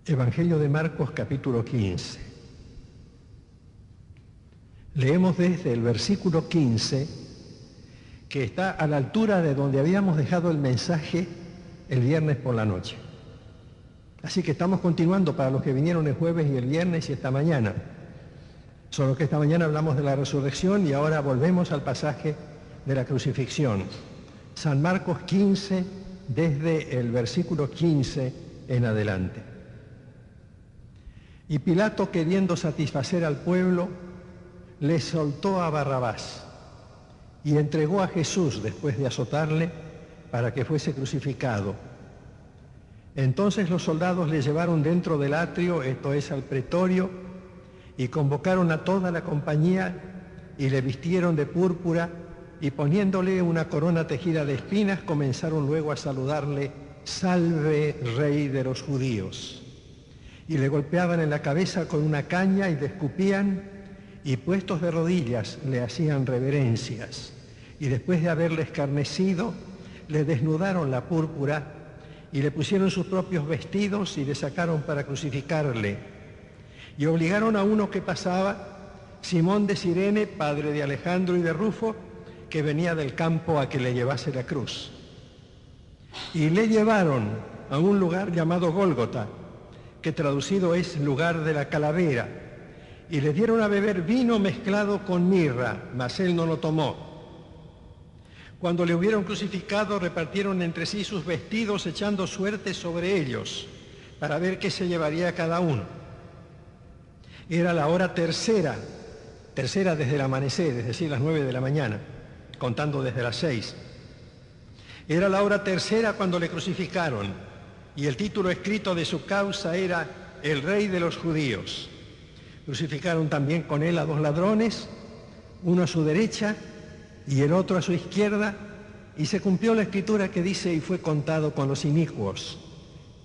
Evangelio de Marcos, capítulo 15. Leemos desde el versículo 15, que está a la altura de donde habíamos dejado el mensaje el viernes por la noche. Así que estamos continuando para los que vinieron el jueves y el viernes y esta mañana. Solo que esta mañana hablamos de la resurrección y ahora volvemos al pasaje de la crucifixión. San Marcos 15, desde el versículo 15 en adelante. Y Pilato, queriendo satisfacer al pueblo, le soltó a Barrabás y entregó a Jesús después de azotarle para que fuese crucificado. Entonces los soldados le llevaron dentro del atrio, esto es al pretorio, y convocaron a toda la compañía y le vistieron de púrpura y poniéndole una corona tejida de espinas comenzaron luego a saludarle: «Salve, Rey de los judíos». Y le golpeaban en la cabeza con una caña y le escupían y puestos de rodillas le hacían reverencias. Y después de haberle escarnecido, le desnudaron la púrpura y le pusieron sus propios vestidos y le sacaron para crucificarle. Y obligaron a uno que pasaba, Simón de Cirene, padre de Alejandro y de Rufo, que venía del campo, a que le llevase la cruz. Y le llevaron a un lugar llamado Gólgota, que traducido es lugar de la calavera, y le dieron a beber vino mezclado con mirra, mas él no lo tomó. Cuando le hubieron crucificado, repartieron entre sí sus vestidos, echando suertes sobre ellos, para ver qué se llevaría cada uno. Era la hora tercera desde el amanecer, es decir, las 9 de la mañana, contando desde las 6. Era la hora tercera cuando le crucificaron, y el título escrito de su causa era «El Rey de los Judíos». Crucificaron también con él a 2 ladrones, uno a su derecha y el otro a su izquierda, y se cumplió la escritura que dice: «Y fue contado con los inicuos».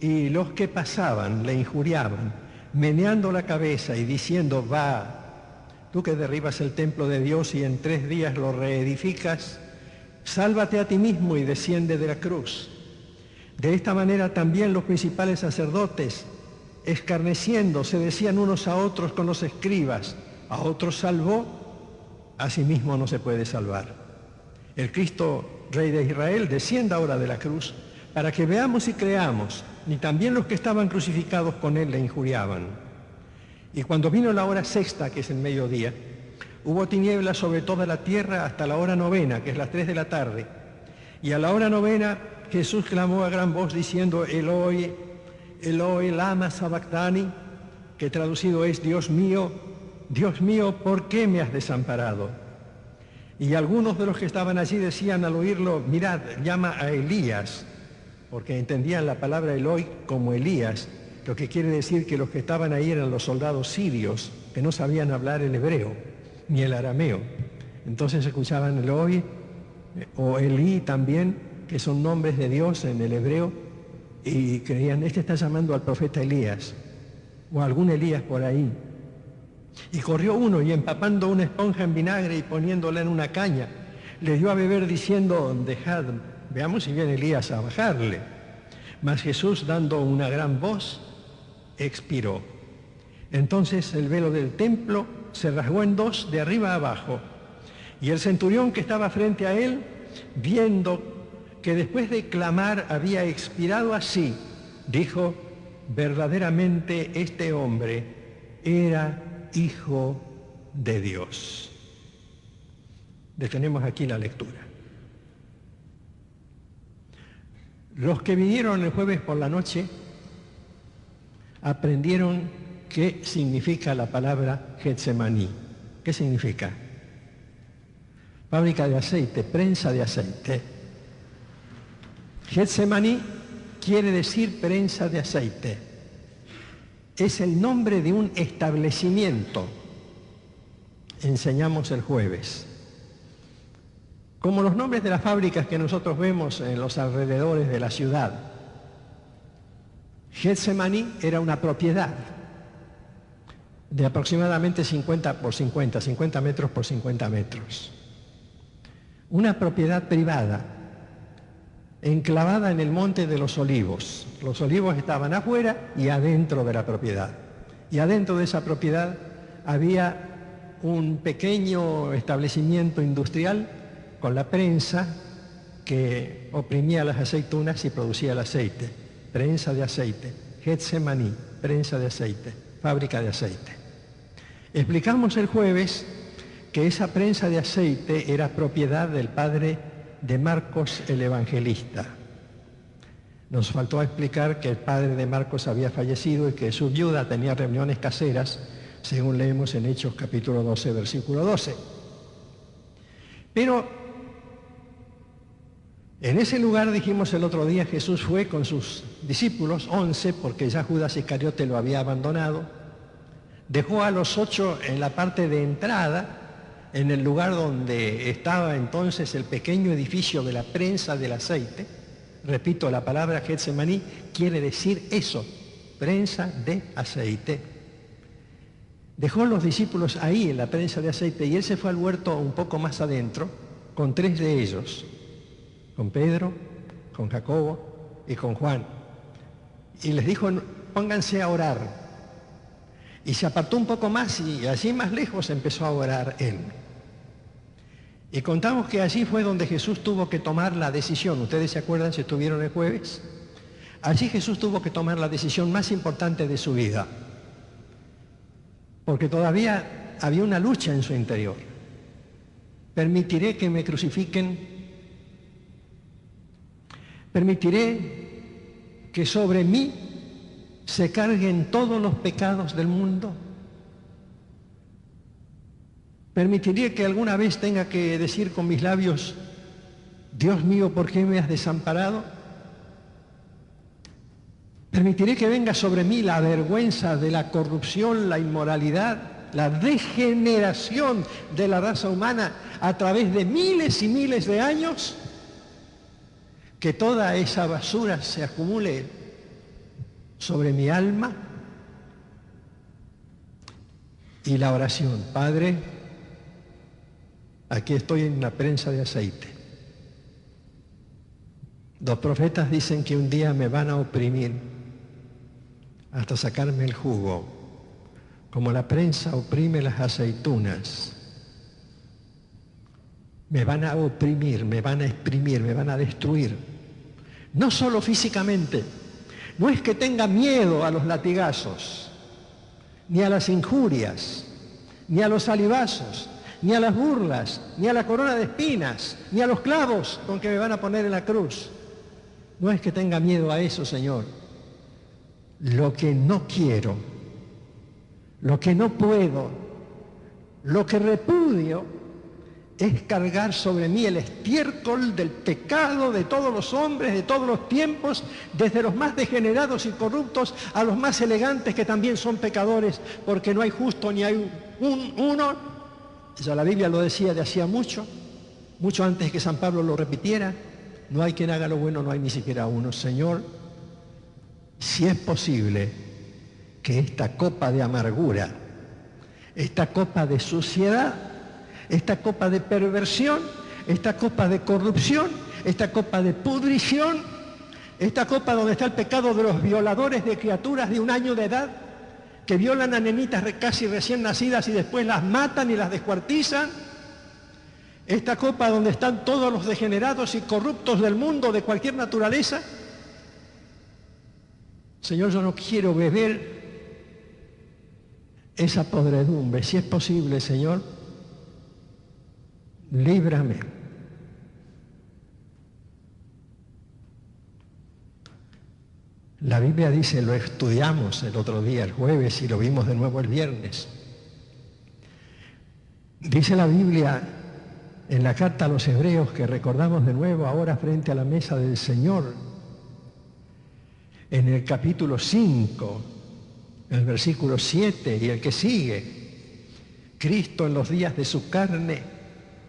Y los que pasaban le injuriaban, meneando la cabeza y diciendo: «Va, tú que derribas el templo de Dios y en 3 días lo reedificas, sálvate a ti mismo y desciende de la cruz». De esta manera también los principales sacerdotes, escarneciendo, se decían unos a otros con los escribas: «A otros salvó, a sí mismo no se puede salvar». El Cristo, Rey de Israel, descienda ahora de la cruz para que veamos y creamos. Y también los que estaban crucificados con él le injuriaban. Y cuando vino la hora sexta, que es el mediodía, hubo tinieblas sobre toda la tierra hasta la hora novena, que es las 3 de la tarde. Y a la hora novena Jesús clamó a gran voz diciendo: «Eloi, Eloi, lama sabactani», que traducido es: Dios mío, ¿por qué me has desamparado? Y algunos de los que estaban allí decían al oírlo: «Mirad, llama a Elías», porque entendían la palabra Eloi como Elías, lo que quiere decir que los que estaban ahí eran los soldados sirios, que no sabían hablar el hebreo ni el arameo. Entonces escuchaban Eloi o Elí también, que son nombres de Dios en el hebreo, y creían: «Este está llamando al profeta Elías», o algún Elías por ahí. Y corrió uno y, empapando una esponja en vinagre y poniéndola en una caña, le dio a beber diciendo: «Dejad, veamos si viene Elías a bajarle». Mas Jesús, dando una gran voz, expiró. Entonces el velo del templo se rasgó en 2 de arriba a abajo, y el centurión que estaba frente a él, viendo que después de clamar había expirado así, dijo: «Verdaderamente este hombre era Hijo de Dios». Detenemos aquí la lectura. Los que vinieron el jueves por la noche aprendieron qué significa la palabra Getsemaní. ¿Qué significa? Fábrica de aceite, prensa de aceite. Getsemaní quiere decir prensa de aceite. Es el nombre de un establecimiento. Enseñamos el jueves. Como los nombres de las fábricas que nosotros vemos en los alrededores de la ciudad. Getsemaní era una propiedad de aproximadamente 50 metros por 50 metros. Una propiedad privada enclavada en el monte de los Olivos. Los olivos estaban afuera y adentro de la propiedad. Y adentro de esa propiedad había un pequeño establecimiento industrial con la prensa que oprimía las aceitunas y producía el aceite. Prensa de aceite. Getsemaní, prensa de aceite, fábrica de aceite. Explicamos el jueves que esa prensa de aceite era propiedad del padre de Marcos el Evangelista. Nos faltó explicar que el padre de Marcos había fallecido y que su viuda tenía reuniones caseras, según leemos en Hechos capítulo 12, versículo 12. Pero en ese lugar, dijimos el otro día, Jesús fue con sus discípulos, 11, porque ya Judas Iscariote lo había abandonado, dejó a los 8 en la parte de entrada, en el lugar donde estaba entonces el pequeño edificio de la prensa del aceite. Repito, la palabra Getsemaní quiere decir eso, prensa de aceite. Dejó a los discípulos ahí en la prensa de aceite y él se fue al huerto un poco más adentro con 3 de ellos, con Pedro, con Jacobo y con Juan. Y les dijo, pónganse a orar. Y se apartó un poco más y allí más lejos empezó a orar él. Y contamos que allí fue donde Jesús tuvo que tomar la decisión. ¿Ustedes se acuerdan si estuvieron el jueves? Allí Jesús tuvo que tomar la decisión más importante de su vida. Porque todavía había una lucha en su interior. ¿Permitiré que me crucifiquen? ¿Permitiré que sobre mí se carguen todos los pecados del mundo? ¿Permitiré que alguna vez tenga que decir con mis labios, Dios mío, ¿por qué me has desamparado? ¿Permitiré que venga sobre mí la vergüenza de la corrupción, la inmoralidad, la degeneración de la raza humana a través de miles y miles de años? Que toda esa basura se acumule sobre mi alma. Y la oración, Padre, aquí estoy en la prensa de aceite. Los profetas dicen que un día me van a oprimir hasta sacarme el jugo, como la prensa oprime las aceitunas. Me van a oprimir, me van a exprimir, me van a destruir. No solo físicamente, no es que tenga miedo a los latigazos, ni a las injurias, ni a los salivazos, ni a las burlas, ni a la corona de espinas, ni a los clavos con que me van a poner en la cruz. No es que tenga miedo a eso, Señor. Lo que no quiero, lo que no puedo, lo que repudio, es cargar sobre mí el estiércol del pecado de todos los hombres, de todos los tiempos, desde los más degenerados y corruptos a los más elegantes que también son pecadores, porque no hay justo ni hay uno. Ya la Biblia lo decía de hacía mucho, mucho antes que San Pablo lo repitiera. No hay quien haga lo bueno, no hay ni siquiera uno. Señor, si es posible que esta copa de amargura, esta copa de suciedad, esta copa de perversión, esta copa de corrupción, esta copa de pudrición, esta copa donde está el pecado de los violadores de criaturas de 1 año de edad, que violan a nenitas casi recién nacidas y después las matan y las descuartizan, esta copa donde están todos los degenerados y corruptos del mundo de cualquier naturaleza. Señor, yo no quiero beber esa podredumbre. Si es posible, Señor, líbrame. La Biblia dice, lo estudiamos el otro día, el jueves, y lo vimos de nuevo el viernes. Dice la Biblia en la carta a los Hebreos, que recordamos de nuevo ahora frente a la mesa del Señor, en el capítulo 5, el versículo 7 y el que sigue, Cristo en los días de su carne,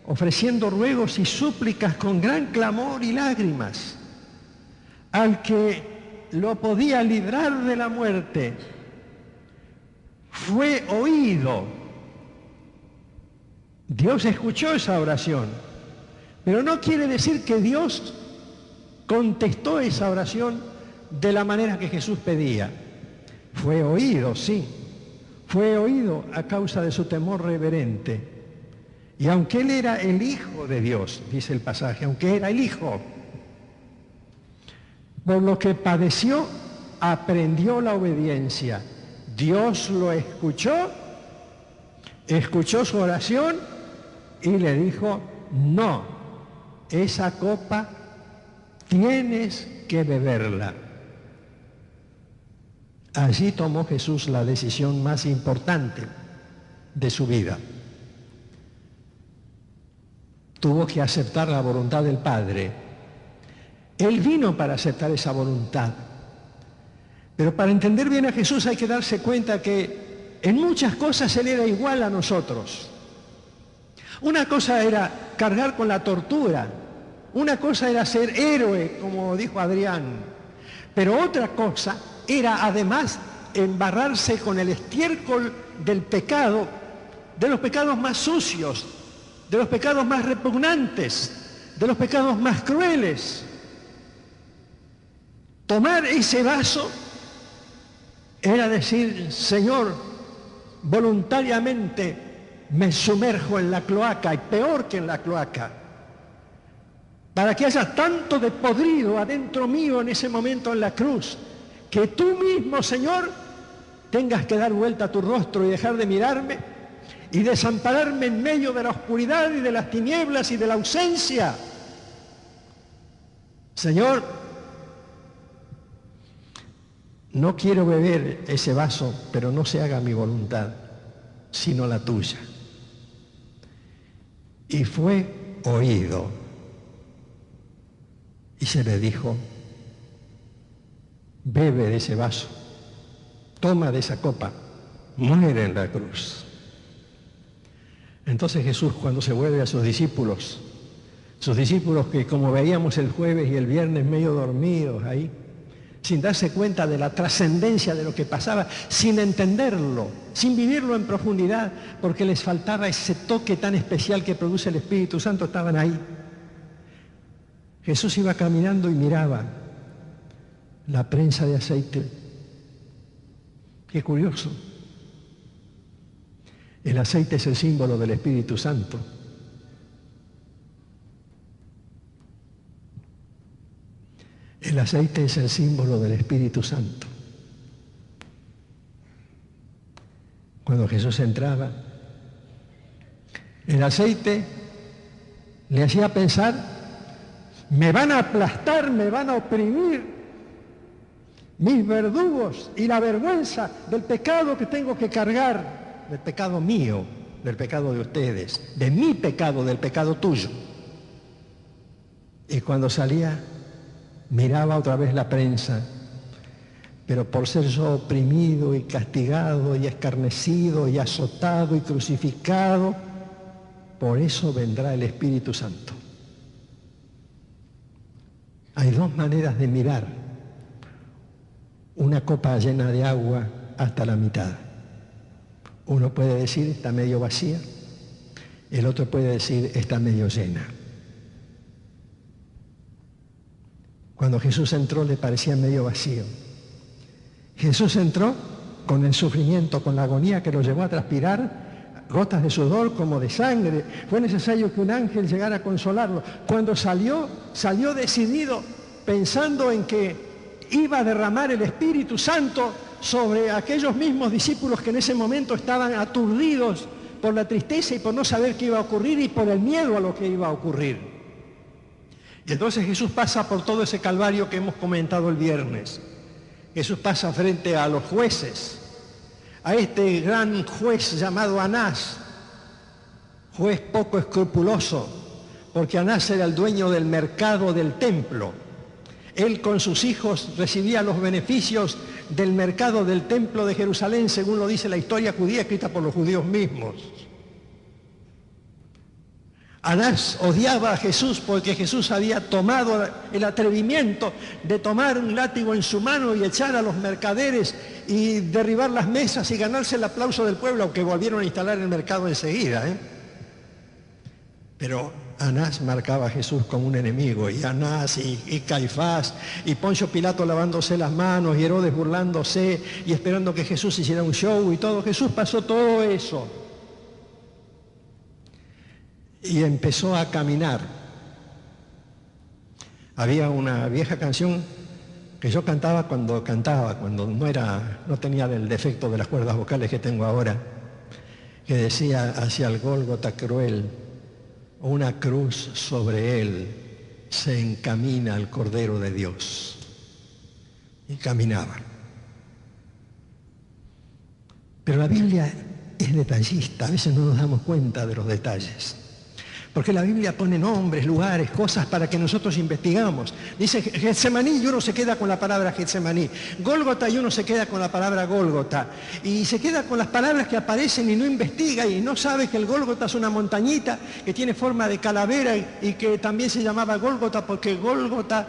ofreciendo ruegos y súplicas con gran clamor y lágrimas, al que lo podía librar de la muerte, fue oído. Dios escuchó esa oración, pero no quiere decir que Dios contestó esa oración de la manera que Jesús pedía. Fue oído, sí, fue oído a causa de su temor reverente. Y aunque él era el Hijo de Dios, dice el pasaje, aunque era el Hijo, por lo que padeció, aprendió la obediencia. Dios lo escuchó, escuchó su oración y le dijo, no, esa copa tienes que beberla. Allí tomó Jesús la decisión más importante de su vida. Tuvo que aceptar la voluntad del Padre. Él vino para aceptar esa voluntad. Pero para entender bien a Jesús hay que darse cuenta que en muchas cosas Él era igual a nosotros. Una cosa era cargar con la tortura, una cosa era ser héroe, como dijo Adrián, pero otra cosa era además embarrarse con el estiércol del pecado, de los pecados más sucios, de los pecados más repugnantes, de los pecados más crueles. Tomar ese vaso era decir, Señor, voluntariamente me sumerjo en la cloaca, y peor que en la cloaca, para que haya tanto de podrido adentro mío en ese momento en la cruz, que tú mismo, Señor, tengas que dar vuelta a tu rostro y dejar de mirarme y desampararme en medio de la oscuridad y de las tinieblas y de la ausencia. Señor, no quiero beber ese vaso, pero no se haga mi voluntad, sino la tuya. Y fue oído. Y se le dijo, bebe de ese vaso, toma de esa copa, muere en la cruz. Entonces Jesús, cuando se vuelve a sus discípulos que como veíamos el jueves y el viernes medio dormidos ahí, sin darse cuenta de la trascendencia de lo que pasaba, sin entenderlo, sin vivirlo en profundidad, porque les faltaba ese toque tan especial que produce el Espíritu Santo, estaban ahí. Jesús iba caminando y miraba la prensa de aceite. Qué curioso. El aceite es el símbolo del Espíritu Santo. El aceite es el símbolo del Espíritu Santo. Cuando Jesús entraba, el aceite le hacía pensar, me van a aplastar, me van a oprimir mis verdugos y la vergüenza del pecado que tengo que cargar, del pecado mío, del pecado de ustedes, de mi pecado, del pecado tuyo. Y cuando salía, miraba otra vez la prensa, pero por ser yo oprimido y castigado y escarnecido y azotado y crucificado, por eso vendrá el Espíritu Santo. Hay dos maneras de mirar una copa llena de agua hasta la mitad. Uno puede decir está medio vacía, el otro puede decir está medio llena. Cuando Jesús entró le parecía medio vacío. Jesús entró con el sufrimiento, con la agonía que lo llevó a transpirar gotas de sudor como de sangre. Fue necesario que un ángel llegara a consolarlo. Cuando salió decidido, pensando en que iba a derramar el Espíritu Santo sobre aquellos mismos discípulos que en ese momento estaban aturdidos por la tristeza y por no saber qué iba a ocurrir y por el miedo a lo que iba a ocurrir. Y entonces Jesús pasa por todo ese calvario que hemos comentado el viernes. Jesús pasa frente a los jueces, a este gran juez llamado Anás, juez poco escrupuloso, porque Anás era el dueño del mercado del templo. Él con sus hijos recibía los beneficios del mercado del templo de Jerusalén, según lo dice la historia judía escrita por los judíos mismos. Anás odiaba a Jesús porque Jesús había tomado el atrevimiento de tomar un látigo en su mano y echar a los mercaderes y derribar las mesas y ganarse el aplauso del pueblo, aunque volvieron a instalar el mercado enseguida. Pero Anás marcaba a Jesús como un enemigo, y Anás y Caifás y Poncio Pilato lavándose las manos y Herodes burlándose y esperando que Jesús hiciera un show y todo. Jesús pasó todo eso y empezó a caminar. Había una vieja canción que yo cantaba cuando no tenía el defecto de las cuerdas vocales que tengo ahora, que decía: hacia el Gólgota cruel, una cruz sobre él, se encamina el Cordero de Dios. Y caminaba. Pero la Biblia es detallista, a veces no nos damos cuenta de los detalles. Porque la Biblia pone nombres, lugares, cosas para que nosotros investigamos. Dice Getsemaní y uno se queda con la palabra Getsemaní. Gólgota y uno se queda con la palabra Gólgota. Y se queda con las palabras que aparecen y no investiga y no sabe que el Gólgota es una montañita que tiene forma de calavera y que también se llamaba Gólgota porque Gólgota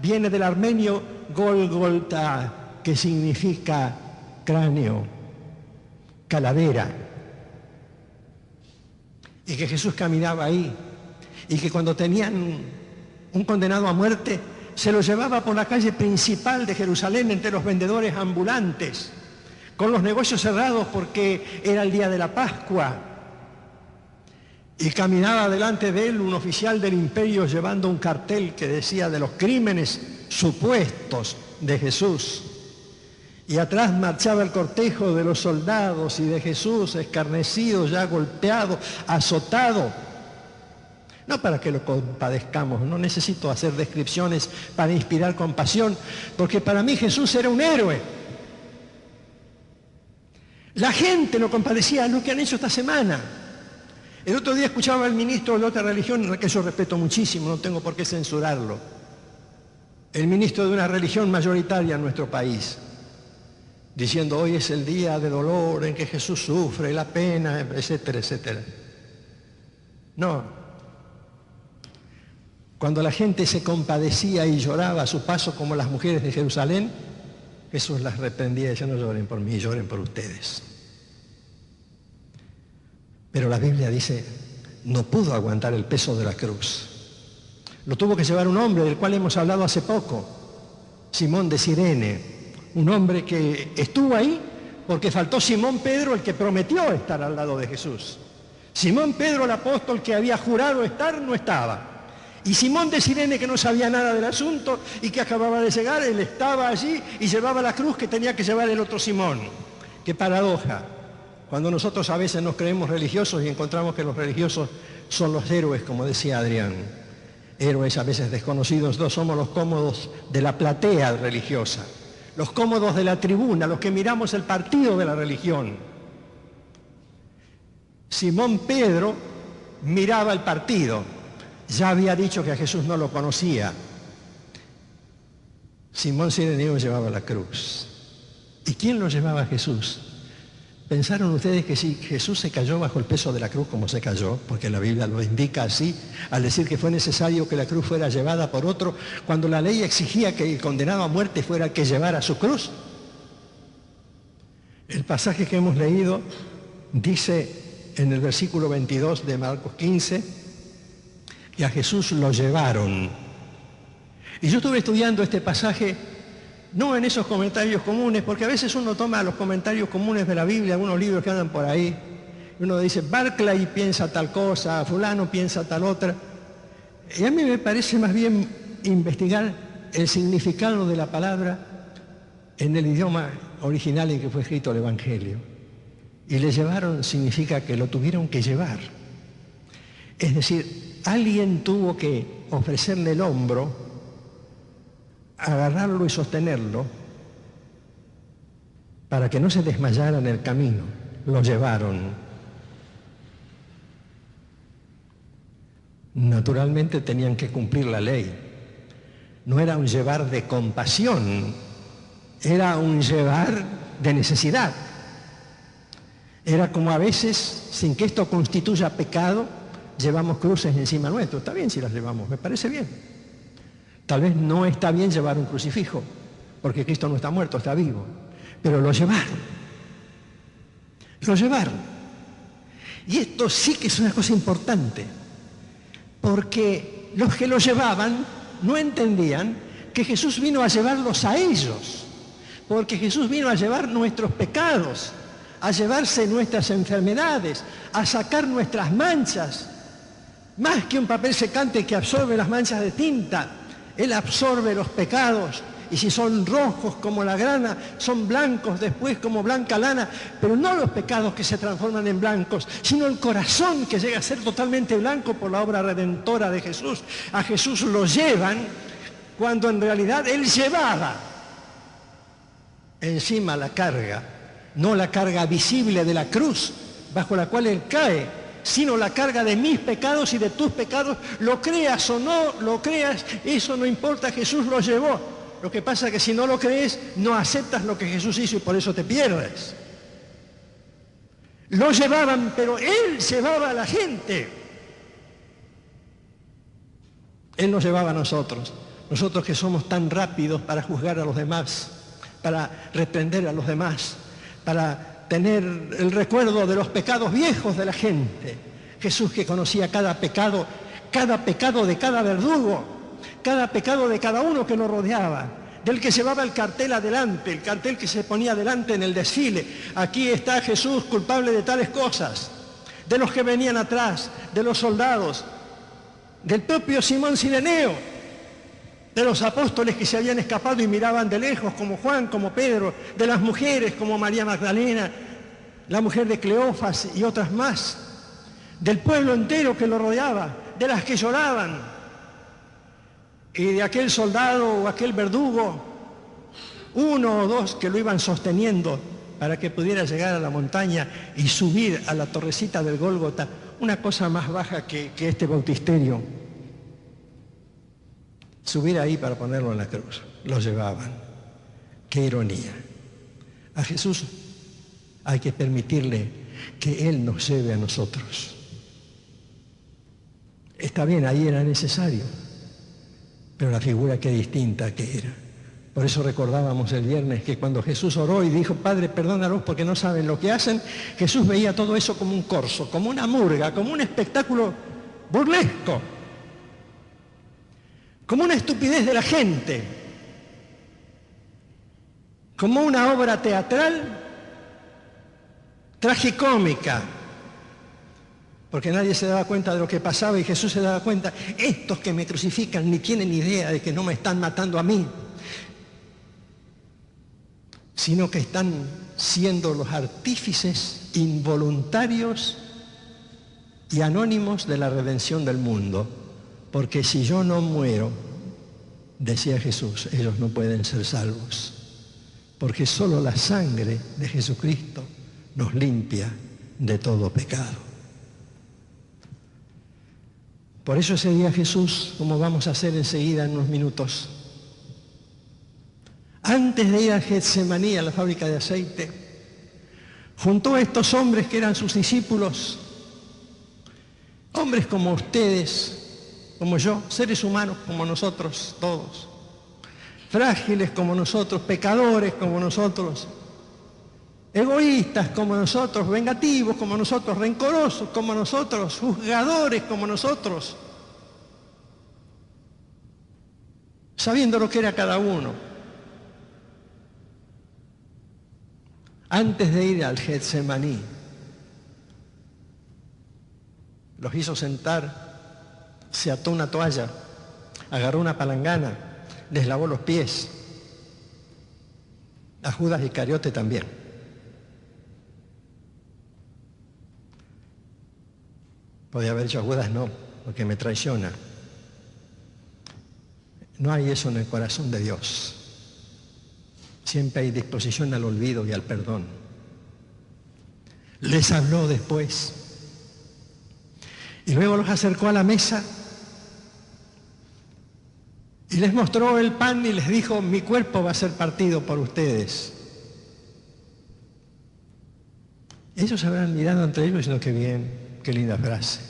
viene del armenio Gólgota, que significa cráneo, calavera. Y que Jesús caminaba ahí, y que cuando tenían un condenado a muerte, se lo llevaba por la calle principal de Jerusalén entre los vendedores ambulantes, con los negocios cerrados porque era el día de la Pascua, y caminaba delante de él un oficial del imperio llevando un cartel que decía de los crímenes supuestos de Jesús. Y atrás marchaba el cortejo de los soldados y de Jesús, escarnecido, ya golpeado, azotado. No para que lo compadezcamos, no necesito hacer descripciones para inspirar compasión, porque para mí Jesús era un héroe. La gente lo compadecía, lo que han hecho esta semana. El otro día escuchaba al ministro de otra religión, que yo respeto muchísimo, no tengo por qué censurarlo. El ministro de una religión mayoritaria en nuestro país, diciendo: hoy es el día de dolor en que Jesús sufre, la pena, etcétera, etcétera. No. Cuando la gente se compadecía y lloraba a su paso como las mujeres de Jerusalén, Jesús las reprendía y decía: no lloren por mí, lloren por ustedes. Pero la Biblia dice: no pudo aguantar el peso de la cruz. Lo tuvo que llevar un hombre del cual hemos hablado hace poco, Simón de Cirene. Un hombre que estuvo ahí porque faltó Simón Pedro, el que prometió estar al lado de Jesús. Simón Pedro, el apóstol que había jurado estar, no estaba. Y Simón de Cirene, que no sabía nada del asunto y que acababa de llegar, él estaba allí y llevaba la cruz que tenía que llevar el otro Simón. ¡Qué paradoja! Cuando nosotros a veces nos creemos religiosos y encontramos que los religiosos son los héroes, como decía Adrián. Héroes a veces desconocidos, no somos los cómodos de la platea religiosa. Los cómodos de la tribuna, los que miramos el partido de la religión. Simón Pedro miraba el partido, ya había dicho que a Jesús no lo conocía. Simón Cireneo llevaba la cruz. ¿Y quién lo llevaba a Jesús? ¿Pensaron ustedes que si Jesús se cayó bajo el peso de la cruz como se cayó, porque la Biblia lo indica así, al decir que fue necesario que la cruz fuera llevada por otro, cuando la ley exigía que el condenado a muerte fuera el que llevara su cruz? El pasaje que hemos leído dice en el versículo 22 de Marcos 15, que a Jesús lo llevaron. Y yo estuve estudiando este pasaje no en esos comentarios comunes, porque a veces uno toma los comentarios comunes de la Biblia, algunos libros que andan por ahí, y uno dice: Barclay piensa tal cosa, fulano piensa tal otra. Y a mí me parece más bien investigar el significado de la palabra en el idioma original en que fue escrito el Evangelio. Y le llevaron significa que lo tuvieron que llevar. Es decir, alguien tuvo que ofrecerle el hombro, agarrarlo y sostenerlo para que no se desmayara en el camino. Lo llevaron. Naturalmente tenían que cumplir la ley. No era un llevar de compasión, era un llevar de necesidad. Era como a veces, sin que esto constituya pecado, llevamos cruces encima nuestro. Está bien si las llevamos, me parece bien. Tal vez no está bien llevar un crucifijo, porque Cristo no está muerto, está vivo. Pero lo llevaron. Lo llevaron. Y esto sí que es una cosa importante, porque los que lo llevaban no entendían que Jesús vino a llevarlos a ellos, porque Jesús vino a llevar nuestros pecados, a llevarse nuestras enfermedades, a sacar nuestras manchas. Más que un papel secante que absorbe las manchas de tinta, Él absorbe los pecados, y si son rojos como la grana, son blancos después como blanca lana, pero no los pecados que se transforman en blancos, sino el corazón que llega a ser totalmente blanco por la obra redentora de Jesús. A Jesús lo llevan cuando en realidad Él llevaba encima la carga, no la carga visible de la cruz bajo la cual Él cae, sino la carga de mis pecados y de tus pecados. Lo creas o no lo creas, eso no importa, Jesús lo llevó. Lo que pasa es que si no lo crees, no aceptas lo que Jesús hizo y por eso te pierdes. Lo llevaban, pero Él llevaba a la gente. Él nos llevaba a nosotros. Nosotros que somos tan rápidos para juzgar a los demás, para reprender a los demás, para tener el recuerdo de los pecados viejos de la gente. Jesús, que conocía cada pecado de cada verdugo, cada pecado de cada uno que lo rodeaba, del que llevaba el cartel adelante, el cartel que se ponía adelante en el desfile. Aquí está Jesús culpable de tales cosas, de los que venían atrás, de los soldados, del propio Simón Cireneo, de los apóstoles que se habían escapado y miraban de lejos, como Juan, como Pedro, de las mujeres como María Magdalena, la mujer de Cleofas y otras más, del pueblo entero que lo rodeaba, de las que lloraban, y de aquel soldado o aquel verdugo, uno o dos que lo iban sosteniendo para que pudiera llegar a la montaña y subir a la torrecita del Gólgota, una cosa más baja que este bautisterio. Subir ahí para ponerlo en la cruz. Lo llevaban. Qué ironía. A Jesús hay que permitirle que Él nos lleve a nosotros. Está bien, ahí era necesario, pero la figura qué distinta que era. Por eso recordábamos el viernes que cuando Jesús oró y dijo, Padre, perdónalos porque no saben lo que hacen, Jesús veía todo eso como un corso, como una murga, como un espectáculo burlesco, como una estupidez de la gente, como una obra teatral tragicómica, porque nadie se daba cuenta de lo que pasaba y Jesús se daba cuenta, estos que me crucifican ni tienen idea de que no me están matando a mí, sino que están siendo los artífices involuntarios y anónimos de la redención del mundo. Porque si yo no muero, decía Jesús, ellos no pueden ser salvos. Porque solo la sangre de Jesucristo nos limpia de todo pecado. Por eso ese día Jesús, como vamos a hacer enseguida en unos minutos, antes de ir a Getsemaní, a la fábrica de aceite, juntó a estos hombres que eran sus discípulos, hombres como ustedes, como yo, seres humanos como nosotros todos, frágiles como nosotros, pecadores como nosotros, egoístas como nosotros, vengativos como nosotros, rencorosos como nosotros, juzgadores como nosotros, sabiendo lo que era cada uno. Antes de ir al Getsemaní, los hizo sentar, se ató una toalla, agarró una palangana, les lavó los pies, a Judas Iscariote también. Podía haber dicho a Judas no, porque me traiciona. No hay eso en el corazón de Dios. Siempre hay disposición al olvido y al perdón. Les habló después. Y luego los acercó a la mesa y les mostró el pan y les dijo, mi cuerpo va a ser partido por ustedes. Ellos habrán mirado entre ellos diciendo, qué bien, qué linda frase.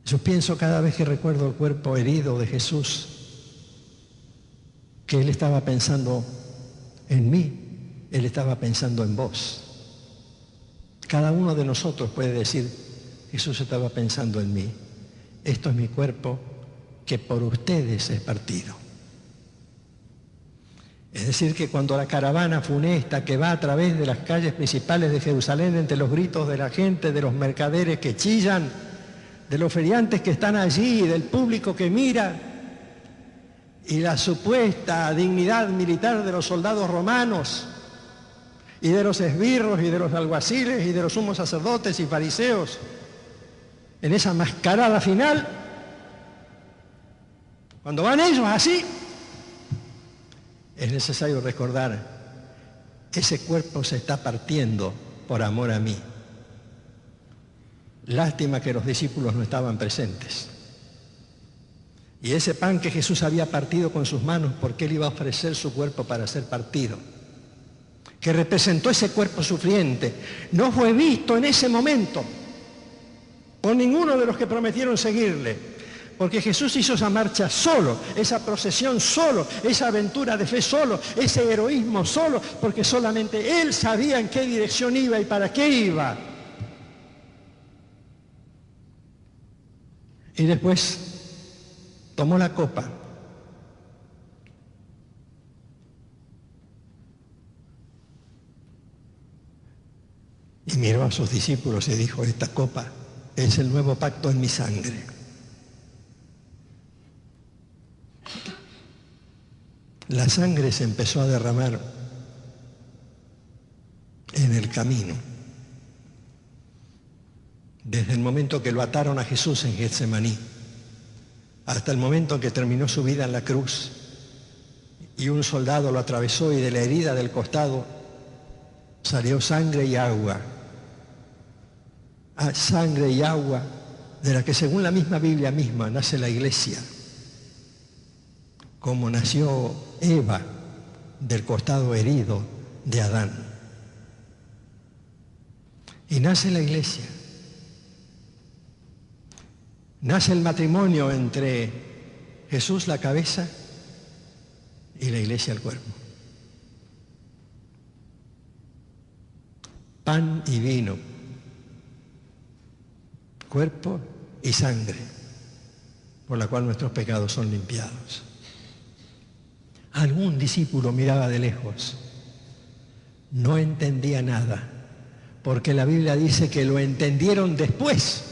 Yo pienso cada vez que recuerdo el cuerpo herido de Jesús, que Él estaba pensando en mí, Él estaba pensando en vos. Cada uno de nosotros puede decir, Jesús estaba pensando en mí. Esto es mi cuerpo que por ustedes es partido. Es decir, que cuando la caravana funesta que va a través de las calles principales de Jerusalén, entre los gritos de la gente, de los mercaderes que chillan, de los feriantes que están allí, del público que mira, y la supuesta dignidad militar de los soldados romanos, y de los esbirros, y de los alguaciles, y de los sumos sacerdotes y fariseos, en esa mascarada final, cuando van ellos así, es necesario recordar, ese cuerpo se está partiendo por amor a mí. Lástima que los discípulos no estaban presentes. Y ese pan que Jesús había partido con sus manos, porque Él iba a ofrecer su cuerpo para ser partido, que representó ese cuerpo sufriente, no fue visto en ese momento por ninguno de los que prometieron seguirle. Porque Jesús hizo esa marcha solo, esa procesión solo, esa aventura de fe solo, ese heroísmo solo, porque solamente Él sabía en qué dirección iba y para qué iba. Y después tomó la copa. Y miró a sus discípulos y dijo, esta copa es el nuevo pacto en mi sangre. La sangre se empezó a derramar en el camino, desde el momento que lo ataron a Jesús en Getsemaní, hasta el momento en que terminó su vida en la cruz y un soldado lo atravesó y de la herida del costado salió sangre y agua. Sangre y agua de la que según la misma Biblia misma nace la iglesia, como nació Eva del costado herido de Adán. Y nace la iglesia. Nace el matrimonio entre Jesús la cabeza y la iglesia el cuerpo. Pan y vino, cuerpo y sangre, por la cual nuestros pecados son limpiados. Algún discípulo miraba de lejos, no entendía nada, porque la Biblia dice que lo entendieron después,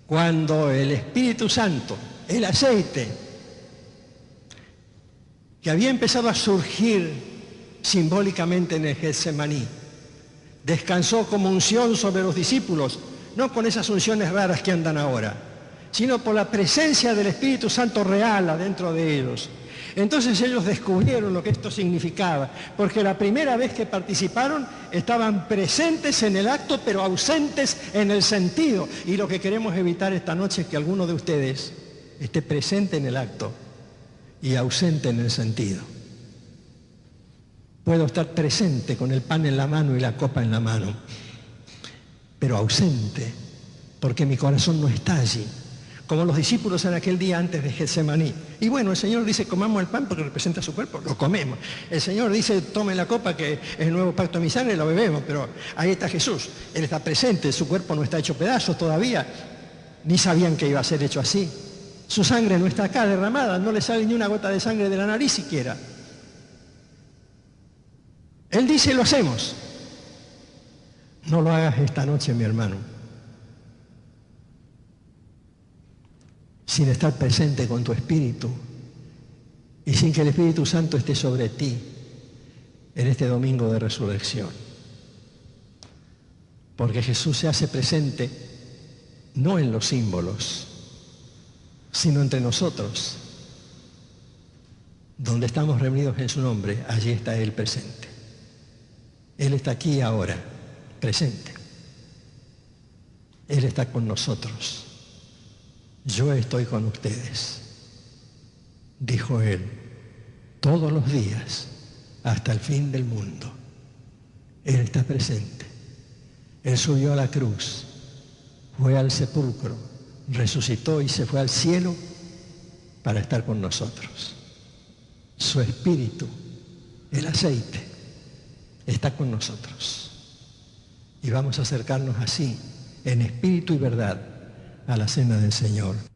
cuando el Espíritu Santo, el aceite, que había empezado a surgir simbólicamente en el Getsemaní, descansó como unción sobre los discípulos, no con esas unciones raras que andan ahora, sino por la presencia del Espíritu Santo real adentro de ellos. Entonces ellos descubrieron lo que esto significaba, porque la primera vez que participaron estaban presentes en el acto, pero ausentes en el sentido. Y lo que queremos evitar esta noche es que alguno de ustedes esté presente en el acto y ausente en el sentido. Puedo estar presente con el pan en la mano y la copa en la mano, pero ausente, porque mi corazón no está allí. Como los discípulos en aquel día antes de Getsemaní. Y bueno, el Señor dice, comamos el pan porque representa su cuerpo, lo comemos. El Señor dice, tomen la copa que es el nuevo pacto de mi sangre, lo bebemos. Pero ahí está Jesús, Él está presente, su cuerpo no está hecho pedazos todavía, ni sabían que iba a ser hecho así. Su sangre no está acá derramada, no le sale ni una gota de sangre de la nariz siquiera. Él dice, lo hacemos. No lo hagas esta noche, mi hermano, sin estar presente con tu espíritu y sin que el Espíritu Santo esté sobre ti en este domingo de resurrección. Porque Jesús se hace presente no en los símbolos, sino entre nosotros. Donde estamos reunidos en su nombre, allí está Él presente. Él está aquí ahora, presente. Él está con nosotros. Yo estoy con ustedes, dijo Él, todos los días hasta el fin del mundo. Él está presente. Él subió a la cruz, fue al sepulcro, resucitó y se fue al cielo para estar con nosotros. Su espíritu, el aceite, está con nosotros. Y vamos a acercarnos así en espíritu y verdad a la cena del Señor.